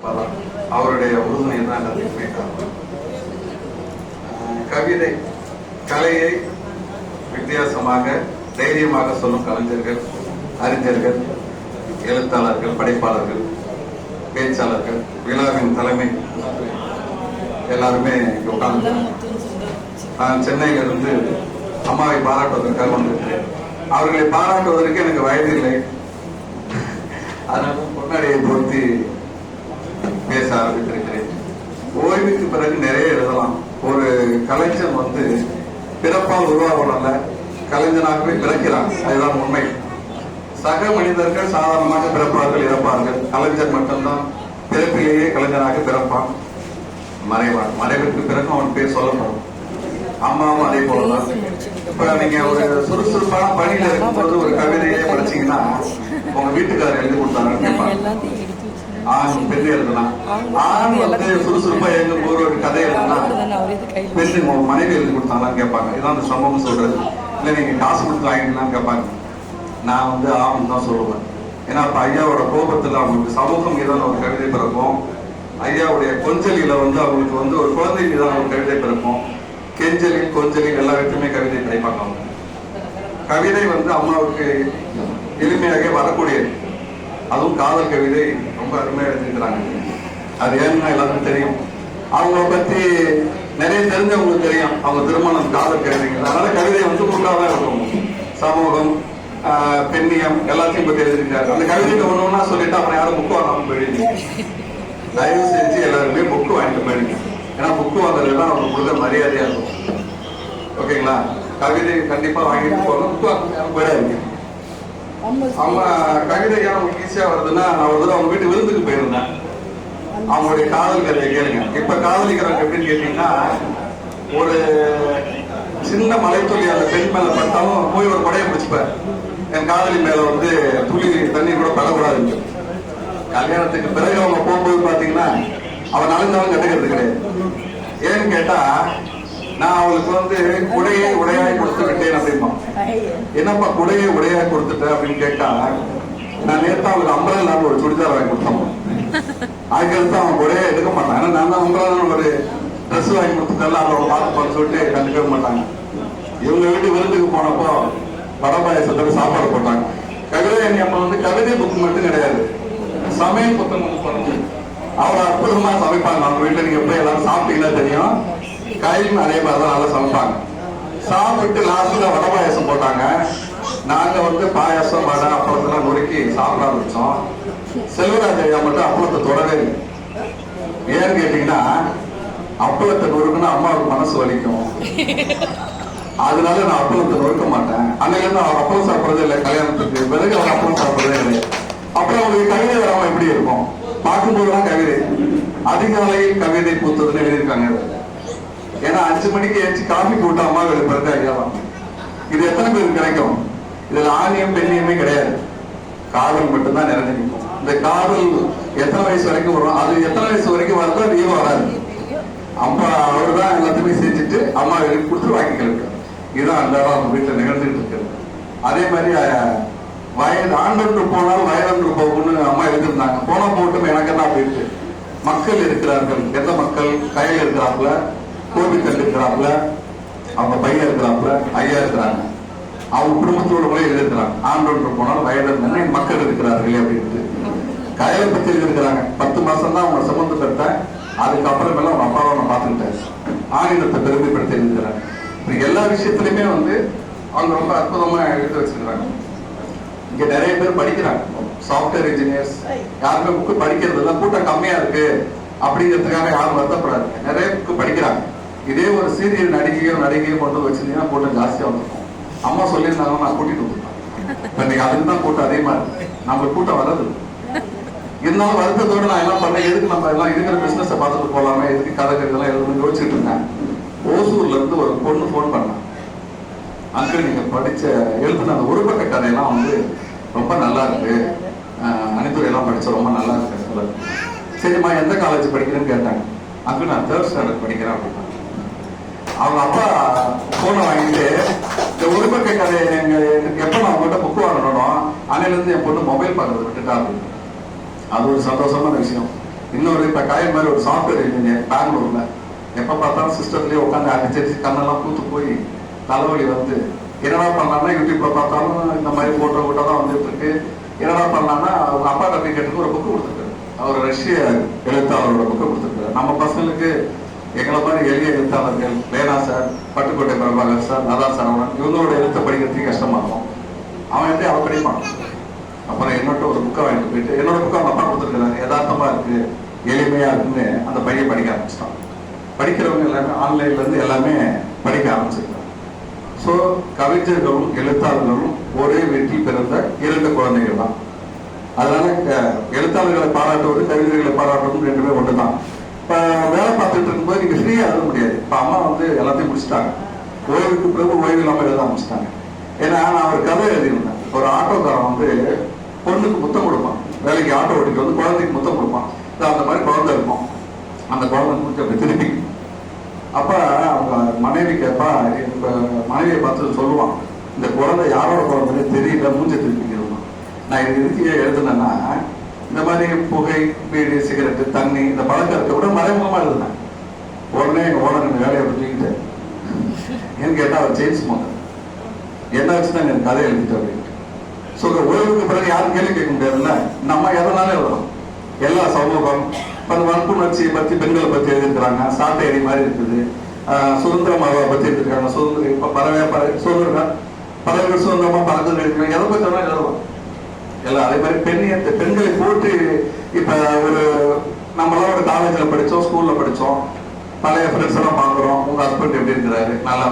அவருடைய உறுதுணை தான் எல்லாத்துக்குமே காரணம். கவிதை கலையை வித்தியாசமாக தைரியமாக சொல்லும் கலைஞர்கள், அறிஞர்கள், எழுத்தாளர்கள், படைப்பாளர்கள், பேச்சாளர்கள், விழாவின் தலைமை எல்லாருமே இங்க உட்கார்ந்து நான் சென்னையிலிருந்து அம்மாவை பாராட்டுவதற்காக வந்திருக்கிறேன். அவர்களை பாராட்டுவதற்கு எனக்கு வயது இல்லை, அதனால பொன்னாடியை பொருத்தி பேச ஆரம்பித்திருக்கிறேன். ஓய்வுக்கு பிறகு நிறைய எழுதலாம். ஒரு கலைஞன் பிறப்பால் உருவாகல, கலைஞனாகவே பிறக்கிறான். அதுதான் உண்மை. சக மனிதர்கள் சாதாரணமாக பிறப்பார்கள், இறப்பார்கள். கலைஞர் மட்டும்தான் பிறப்பிலேயே கலைஞனாக பிறப்பான், மறைவான். மறைவிற்கு பிறகு அவன் பேர் சொல்லப்படும். அம்மாவும் அதே போலதான். இப்ப நீங்க ஒரு சுறுசுறுப்பான பணியில இருக்கும்போது ஒரு கவிதையே படிச்சீங்கன்னா உங்க வீட்டுக்காரர் எழுதி கொடுத்தாங்கன்னு கேட்பாங்க. ஆண் பெண் எழுதலாம். ஆண் சுறுசுறுப்பா எழுதும் போது ஒரு கதை எழுதுனா பெண்ணு உங்க மனைவி எழுதி கொடுத்தாங்களான்னு கேட்பாங்க. இதான் அந்த சம்பவம் சொல்றது. இல்ல நீங்க காசு கொடுத்து வாங்கிக்கலாம்னு கேட்பாங்க. நான் ஆம் தான் சொல்லுவேன். ஏன்னா அப்ப ஐயாவோட கோபத்துல அவங்களுக்கு சமூகம் மீதான ஒரு கவிதை பிறக்கும். ஐயாவுடைய கொஞ்சலில அவங்களுக்கு ஒரு குழந்தை மீதான ஒரு கவிதை பிறக்கும். கெஞ்சலில் கொஞ்சலில் எல்லாருக்குமே கவிதை கிடைப்பாங்க. அவங்க கவிதை அம்மாவுக்கு எளிமையாக வரக்கூடியது. அதுவும் காதல் கவிதை ரொம்ப அருமையா எழுதிக்கிறாங்க. அது ஏன்னா எல்லாருக்கும் தெரியும். அவங்கள பத்தி நிறைய தெரிஞ்சவங்களுக்கு தெரியும். அவங்க திருமணம் காதல் கவிதைங்க. அதனால கவிதை முழுக்காதான் இருக்கும். சமூகம், பெண்ணியம் எல்லாத்தையும் பத்தி எழுதிருக்காரு. அந்த கவிதைக்கு ஒண்ணு சொல்லிட்டு அப்புறம் யாரும் புக்கு வாங்காம போயிடுங்க. தயவு செஞ்சு எல்லாருமே புக்கு வாங்கிட்டு போயிடுங்க. ஏன்னா புக்கு வாங்குறதுலாம் அவங்க கொடுக்க மரியாதையா இருக்கும். ஓகேங்களா? கவிதை கண்டிப்பா வாங்கிட்டு போகணும். புக்கு வாங்க போயிடாதீங்க. அவங்க கவிதை ஏன் உங்களுக்கு ஈஸியா வருதுன்னா, நான் அவங்க வீட்டு விருந்துக்கு போயிருந்தேன். அவங்களுடைய காதல் கதையை கேளுங்க. இப்ப காதலிக்கிறவங்க எப்படின்னு கேட்டீங்கன்னா, ஒரு சின்ன மலைத்துளி அந்த பெண் மேல பட்டாலும் போய் ஒரு கொடையை பிடிச்சுப்பார். என் காதலி மேல துளி தண்ணி கூட படக்கூடாது. கல்யாணத்துக்கு பிறகு அவங்க போகும்போது பாத்தீங்கன்னா அவன் நலந்தாலும் கட்டுக்கிறது கிடையாது. ஏன்னு கேட்டா, நான் அவளுக்கு குடையை உடையாய் கொடுத்து விட்டேன் அப்படிமா. என்னப்பா குடையை உடையாய் கொடுத்துட்டேன் அப்படின்னு கேட்டா, நான் நேரத்தை அவளுக்கு அம்பரல்லாம ஒரு சுடிதார் வாங்கி கொடுத்தோம். அதுக்கடுத்து அவன் குடையை எடுக்க மாட்டான். ஏன்னா நான் தான் அம்பரல்லாம ஒரு ட்ரெஸ் வாங்கி கொடுத்துட்டேன், அவளை பார்த்து சொல்லிட்டு கண்டுக்க மாட்டாங்க. இவங்க வீட்டு விருந்துக்கு போனப்போ வடபாயசத்துக்கு சாப்பாடு போட்டாங்க. கவிதை அம்மா கவிதை புக்கு மட்டும் கிடையாது, சமையல் புத்தகம் போனது. அவரை அற்புதமா சமைப்பாங்க. அவங்க வீட்டுல நீங்க போய் எல்லாரும் சாப்பிட்டீங்கன்னா தெரியும். கையும் அதே மாதிரிதான் நல்லா சமைப்பாங்க. சாப்பிட்டு லாஸ்ட்ல வடபாயசம் போட்டாங்க. நாங்க பாயாசம், வடை, அப்பளத்தெல்லாம் நொறுக்கி சாப்பிட ஆரம்பிச்சோம். செல்வராஜ் ஐயா மட்டும் அப்பளத்தை தொடவே இல்லை. ஏன்னு கேட்டீங்கன்னா, அப்பளத்தை நொறுக்குன்னா அம்மாவுக்கு மனசு வலிக்கும். அதனால நான் அப்பளத்தை நொறுக்க மாட்டேன். அன்னைக்கு அவர் அப்பளம் சாப்பிடறதே இல்லை. கல்யாணத்துக்கு பிறகு அவர் அப்பளம் சாப்பிடறதே இல்லை. அப்புறம் அவங்களுக்கு கவிதை வராம எப்படி இருக்கும்? பார்க்கும்போதுதான் கவிதை. அதிகாலையில் கவிதை பூத்ததுன்னு எழுதியிருக்காங்க. ஏன்னா 5 மணிக்கு ஏற்றி காஃபி போட்டு அம்மா எழுப்புறது ஐயாதான். இது எத்தனை பேருக்கு கிடைக்கும்? இதுல ஆணியம் பெண்ணியமே கிடையாது. காதல் மட்டும்தான் நிறைஞ்சு நிற்கும். இந்த காதல் எத்தனை வயசு வரைக்கும் வரும்? அது எத்தனை வயசு வரைக்கும் வருதோ அது வராது. அப்பா அவரு தான் எல்லாத்தையுமே செஞ்சுட்டு அம்மா எழுப்பி கொடுத்து வாங்கி கிளம்பு. இதுதான் அந்த அவங்க வீட்டுல நிகழ்ந்துட்டு இருக்கிறது. அதே மாதிரி வயது ஆண்டொன்று போனால் வயதொன்று போகும்னு அம்மா எழுதிருந்தாங்க. போனா போட்டும் எனக்கு என்ன போயிட்டு மக்கள் இருக்கிறார்கள். எந்த மக்கள்? கையில் இருக்கிறாப்புல, கோபிக்கல் இருக்கிறாப்புல, அவங்க பையன் இருக்கிறாப்புல, ஐயா இருக்கிறாங்க. அவங்க குடும்பத்தோட கூட எழுதிருக்கிறாங்க. ஆண்டொன்று போனால் வயது மக்கள் இருக்கிறார்கள் அப்படின்ட்டு கையில பத்தி எழுதிருக்கிறாங்க. 10 மாசம் தான் அவங்க சுமந்து பெற்றேன். அதுக்கப்புறமேல அவங்க அப்பாவை நான் பார்த்துக்கிட்டேன். ஆங்கிலத்தை பெருமைப்படுத்தி எழுதிக்கிறாங்க. எல்லா விஷயத்திலுமே அவங்க ரொம்ப அற்புதமா எழுதி வச்சிருக்கிறாங்க. இங்க நிறைய பேர் படிக்கிறாங்க. சாப்ட்வேர் இன்ஜினியர்ஸ் யாருமே புக்கு படிக்கிறது இல்லை. கூட்டம் கம்மியா இருக்கு அப்படிங்கிறதுக்காக யாரும் வருத்தப்படாது. நிறைய புக்கு படிக்கிறாங்க. இதே ஒரு சீரியல் நடிகையோ கொண்டு வச்சிருந்தீங்கன்னா கூட்டம் ஜாஸ்தியா வந்துருக்கும். அம்மா சொல்லியிருந்தாங்க, நான் கூட்டிட்டு வந்துருக்கேன். இப்ப இன்னைக்கு அதுக்கு தான் கூட்டம் அதிகமா இருக்கு. நம்மளுக்கு கூட்டம் வர்றது இருந்தாலும் வருத்தத்தோடு நான் என்ன பண்ணேன், எதுக்கு நம்ம எல்லாம் இருக்கிற பிசினஸை பார்த்துட்டு போலாமே, எதுக்கு கதை கருதெல்லாம் எழுதுன்னு யோசிச்சுட்டு இருந்தேன். ஓசூர்ல இருந்து ஒரு பொண்ணு போன் பண்ணேன். அங்கிள் நீங்க படிச்ச எழுதுன அந்த ஒரு பக்க கதையெல்லாம் ரொம்ப நல்லா இருக்கு, அணித்துறையெல்லாம் படிச்ச ரொம்ப நல்லா இருக்கு சொல்லுங்க. சரிம்மா எந்த காலேஜ் படிக்கிறேன்னு கேட்டாங்க. அங்கிள் நான் 3rd ஸ்டாண்டர்ட் படிக்கிறேன் அப்படின்னா. அவங்க அப்பா போனை வாங்கிட்டு இந்த ஒரு பக்க கதையை எப்ப நான் அவங்ககிட்ட புக்கு வாங்கணும், அன்னையில இருந்து என் பொண்ணு மொபைல் பார்க்கறது விட்டுட்டா அப்படின்னு. அது ஒரு சந்தோஷமான விஷயம். இன்னொரு இப்ப காயம் மாதிரி ஒரு சாஃப்ட்வேர் இன்ஜினியர் பெங்களூர்ல எப்ப பார்த்தாலும் சிஸ்டத்துலயே உட்காந்து அடிச்சு கண்ணெல்லாம் பூத்து போய் தலைவலி வந்து என்னடா பண்ணலாம்னா யூடியூப்ல பார்த்தாலும் இந்த மாதிரி போட்டோ தான் வந்துட்டு இருக்கு. என்னடா பண்ணலாம்னா அவங்க அப்பா தம்பி கேட்டுக்கு ஒரு புக்கு கொடுத்துருக்காரு. அவர் ரஷ்ய எழுத்தாளரோட புக்கை கொடுத்துருக்காரு. நம்ம பசங்களுக்கு எங்களை மாதிரி எளிய எழுத்தாளர்கள் லேனா சார், பட்டுக்கோட்டை பிரபாகர் சார், லதா சரவணன் இவங்களோட எழுத்தை படிக்கிறதுக்கு கஷ்டமா இருக்கும். அவன் எப்படி அவன் படிப்பான். அப்புறம் என்னோட ஒரு புக்கை வாங்கிட்டு போயிட்டு என்னோட புக்கை அவங்க அப்பா கொடுத்துருக்காரு, யதார்த்தமா இருக்கு, எளிமையா இருக்குன்னு அந்த பையன் படிக்க ஆரம்பிச்சிட்டான். படிக்கிறவங்க எல்லாமே ஆன்லைன்ல இருந்து எல்லாமே படிக்க ஆரம்பிச்சிருக்காங்க. ஸோ கவிஞர்களும் எழுத்தாளர்களும் ஒரே வீட்டில் பிறந்த 2 குழந்தைகள் தான். அதனால எழுத்தாளர்களை பாராட்டுவது கவிஞர்களை பாராட்டுவதும் ரெண்டுமே ஒன்றுதான். இப்போ வேலை பார்த்துட்டு இருக்கும்போது நீங்க ஃப்ரீயா எழுத முடியாது. இப்போ அம்மா வந்து எல்லாத்தையும் முடிச்சுட்டாங்க. ஓய்வுக்கு பிறகு ஓய்வு இல்லாமல் எழுத ஆரம்பிச்சிட்டாங்க. ஏன்னா நான் ஒரு கதை எழுதியிருந்தேன். ஒரு ஆட்டோக்காரன் வந்து பொண்ணுக்கு முத்தம் கொடுப்பான். வேலைக்கு ஆட்டோ ஓட்டிட்டு வந்து குழந்தைக்கு முத்தம் கொடுப்பான். அந்த மாதிரி குழந்தை இருக்கும். அந்த குழந்தை முடிச்சு அப்படி திருப்பி அப்ப அவங்க மனைவி கேட்பா, இப்ப மனைவியை பார்த்து சொல்லுவான், இந்த குழந்தை யாரோட குழந்தைன்னு தெரியல, மூஞ்ச திருப்பிக்கிறோம். நான் இது எதுக்கு எழுதுனேன்னா, இந்த மாதிரி புகை, பீடி, சிகரெட்டு, தண்ணி இந்த பழக்கத்தை விட மறைமுகமா எழுதுனேன். உடனே எங்க ஓனர் வேலையை விட்டுக்கிட்டு ஏன்னு கேட்டா அவர் செயின் ஸ்மோக்கர், என்ன வச்சுதான் எனக்கு கதை எழுதிட்டு அப்படின்ட்டு. ஸோ ஓய்வுக்கு பிறகு யாரும் கேள்வி கேட்க முடியாதுல்ல. நம்ம எதனால எழுதணும். எல்லா சமூகம் வன்புணர்ச்சியை பத்தி பெண்களை பத்தி எழுதிருக்கிறாங்க. சாட்டை அடி மாதிரி இருக்குது. சுதந்திர மாவை பத்தி எடுத்துருக்காங்க. சுதந்திரம் இப்ப சுதந்திரம் பறவைகள் சுதந்திரமா பறந்து எடுக்கிறாங்க. எதை பத்தி வேணா எழுதலாம் எல்லாம். அதே மாதிரி பெண்களை போட்டு இப்ப ஒரு நம்மளாம் ஒரு காலேஜ்ல படிச்சோம், ஸ்கூல்ல படிச்சோம், பழைய ஃப்ரெண்ட்ஸ் எல்லாம் பாக்குறோம். உங்க ஹஸ்பண்ட் எப்படி இருக்கிறாரு, நல்லா